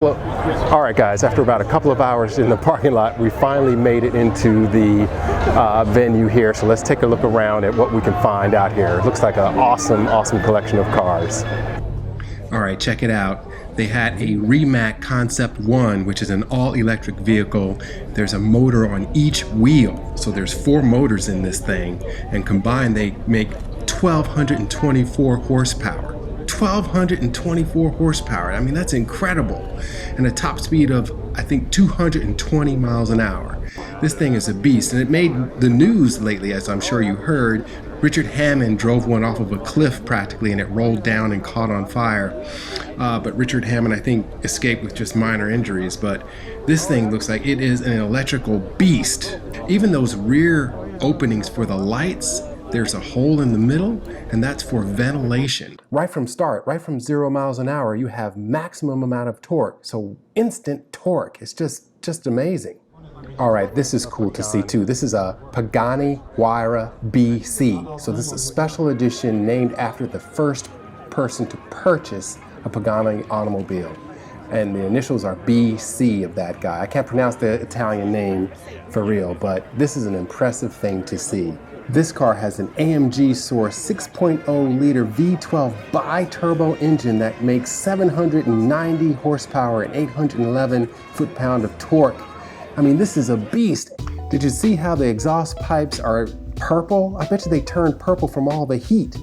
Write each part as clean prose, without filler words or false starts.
Well, all right, guys, after about a couple of hours in the parking lot, we finally made it into the venue here. So let's take a look around at what we can find out here. It looks like an awesome collection of cars. All right, check it out. They had a Rimac Concept One, which is an all-electric vehicle. There's a motor on each wheel. So there's 4 motors in this thing, and combined they make 1,224 horsepower. 1,224 horsepower. I mean, that's incredible. And a top speed of, I think, 220 miles an hour. This thing is a beast, and it made the news lately, as I'm sure you heard. Richard Hammond drove one off of a cliff practically, and it rolled down and caught on fire. But Richard Hammond, I think, escaped with just minor injuries. But this thing looks like it is an electrical beast. Even those rear openings for the lights, there's a hole in the middle, and that's for ventilation. Right from start, right from 0 miles an hour, you have maximum amount of torque. So instant torque. It's just amazing. All right, this is cool to see too. This is a Pagani Huayra BC. So this is a special edition named after the first person to purchase a Pagani automobile. And the initials are BC of that guy. I can't pronounce the Italian name for real, but this is an impressive thing to see. This car has an AMG Source 6.0 liter V12 bi-turbo engine that makes 790 horsepower and 811 foot-pound of torque. I mean, this is a beast. Did you see how the exhaust pipes are purple? I bet you they turned purple from all the heat.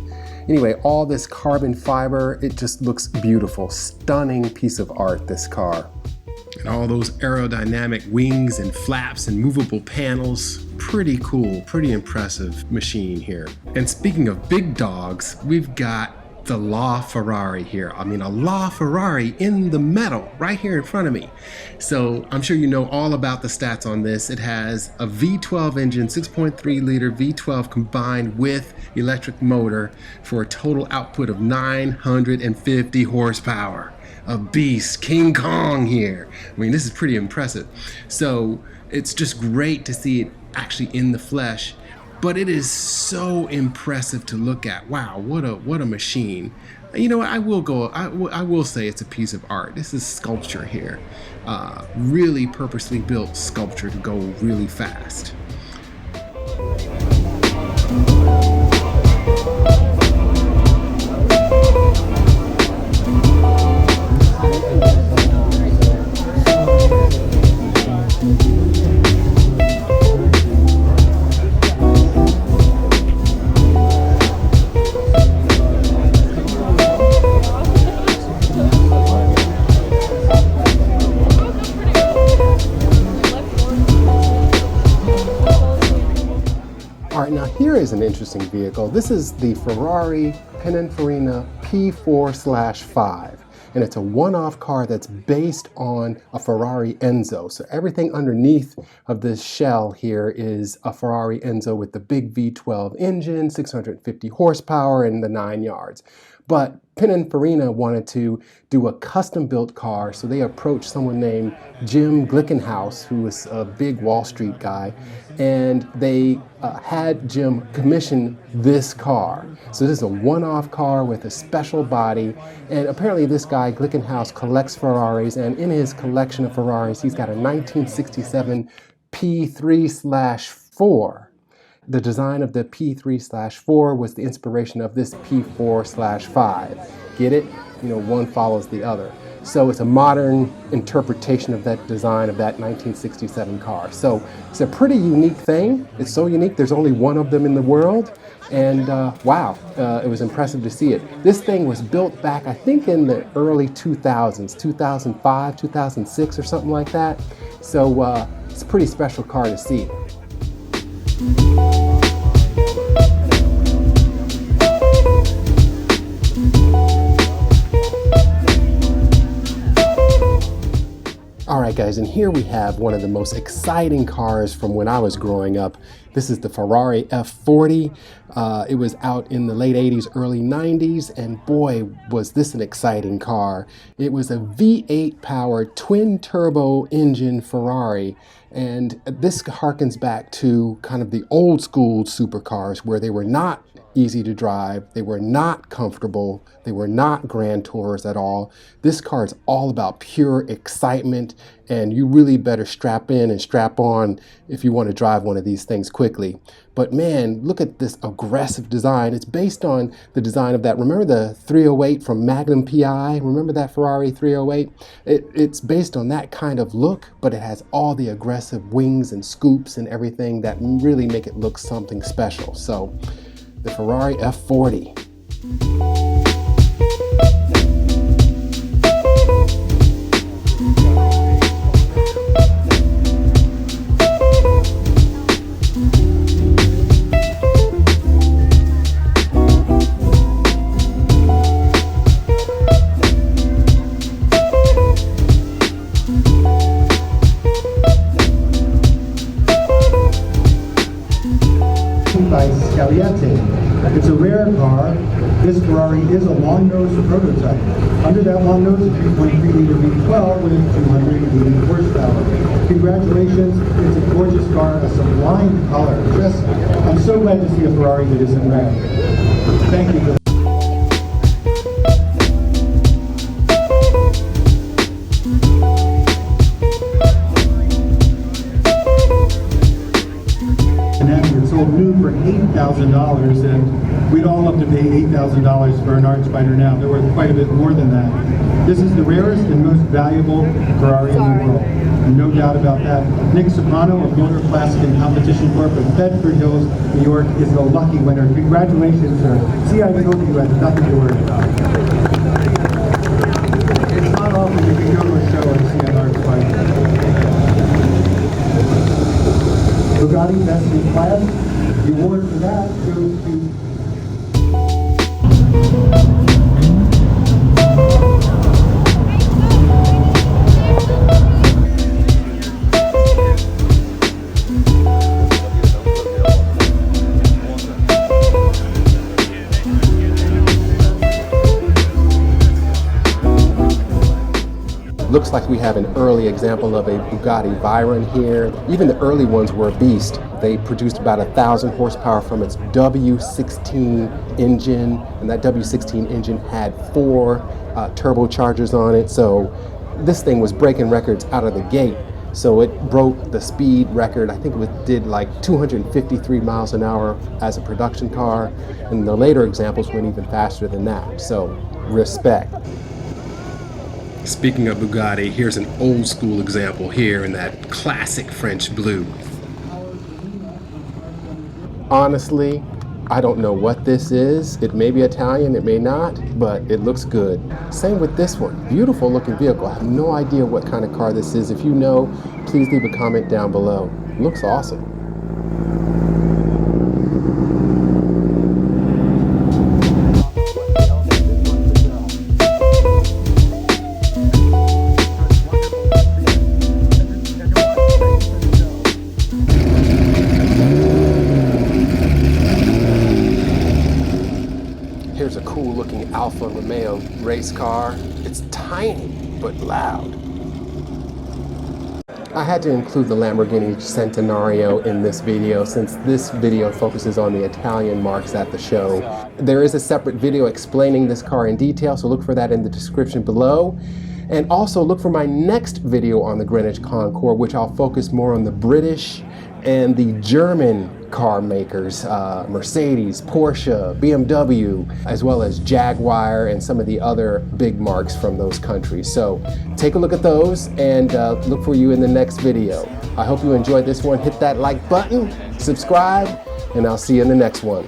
Anyway, all this carbon fiber, it just looks beautiful. Stunning piece of art, this car. And all those aerodynamic wings and flaps and movable panels. Pretty cool, pretty impressive machine here. And speaking of big dogs, we've got the LaFerrari here. I mean, a LaFerrari in the metal right here in front of me. So I'm sure you know all about the stats on this. It has a V12 engine, 6.3 liter V12 combined with electric motor for a total output of 950 horsepower. A beast, King Kong here. I mean, this is pretty impressive. So it's just great to see it actually in the flesh, but it is so impressive to look at. Wow, what a machine. You know what, I will say it's a piece of art. This is sculpture here. Really purposely built sculpture to go really fast. Now here is an interesting vehicle. This is the Ferrari Pininfarina P4/5, and it's a one-off car that's based on a Ferrari Enzo. So everything underneath of this shell here is a Ferrari Enzo with the big V12 engine, 650 horsepower, and the 9 yards. But Pininfarina wanted to do a custom-built car, so they approached someone named Jim Glickenhaus, who was a big Wall Street guy, and they had Jim commission this car. So this is a one-off car with a special body, and apparently this guy, Glickenhaus, collects Ferraris, and in his collection of Ferraris, he's got a 1967 P3/4. The design of the P3/4 was the inspiration of this P4/5. Get it? You know, one follows the other. So it's a modern interpretation of that design of that 1967 car. So it's a pretty unique thing. It's so unique, there's only one of them in the world. And wow, it was impressive to see it. This thing was built back, I think, in the early 2000s, 2005, 2006 or something like that. So it's a pretty special car to see. All right, guys, and here we have one of the most exciting cars from when I was growing up. This is the Ferrari F40. It was out in the late 80s, early 90s, and boy, was this an exciting car. It was a V8 powered twin turbo engine Ferrari, and this harkens back to kind of the old school supercars where they were not easy to drive. They were not comfortable. They were not grand tours at all. This car is all about pure excitement, and you really better strap in and strap on if you want to drive one of these things quickly. But man, look at this aggressive design. It's based on the design of that. Remember the 308 from Magnum PI? Remember that Ferrari 308? It's based on that kind of look, but it has all the aggressive wings and scoops and everything that really make it look something special. So the Ferrari F40. By Scaglietti. It's a rare car. This Ferrari is a long-nosed prototype. Under that long nose, a 3.3-liter V12 with 280 horsepower. Congratulations, it's a gorgeous car, a sublime color. I'm so glad to see a Ferrari that isn't red. Thank you. Sold new for $8,000, and we'd all love to pay $8,000 for an art Spider now. They're worth quite a bit more than that. This is the rarest and most valuable Ferrari in the world. No doubt about that. Nick Soprano of Motor Classic and Competition Corp of Bedford Hills, New York, is the lucky winner. Congratulations, sir. See, I told you had nothing to worry about. It's not often you can go to a show and see an art Spider. Bugatti Best in Class. The award for that goes to Looks like we have an early example of a Bugatti Veyron here. Even the early ones were a beast. They produced about 1,000 horsepower from its W16 engine, and that W16 engine had 4 turbochargers on it. So this thing was breaking records out of the gate. So it broke the speed record. I think it did like 253 miles an hour as a production car, and the later examples went even faster than that. So respect. Speaking of Bugatti, here's an old school example here in that classic French blue. Honestly, I don't know what this is. It may be Italian, it may not, but it looks good. Same with this one. Beautiful looking vehicle. I have no idea what kind of car this is. If you know, please leave a comment down below. It looks awesome. Here's a cool looking Alfa Romeo race car. It's tiny, but loud. I had to include the Lamborghini Centenario in this video since this video focuses on the Italian marques at the show. There is a separate video explaining this car in detail, so look for that in the description below. And also look for my next video on the Greenwich Concours, which I'll focus more on the British and the German car makers, Mercedes, Porsche, BMW, as well as Jaguar and some of the other big marques from those countries. So take a look at those and look for you in the next video. I hope you enjoyed this one. Hit that like button, subscribe, and I'll see you in the next one.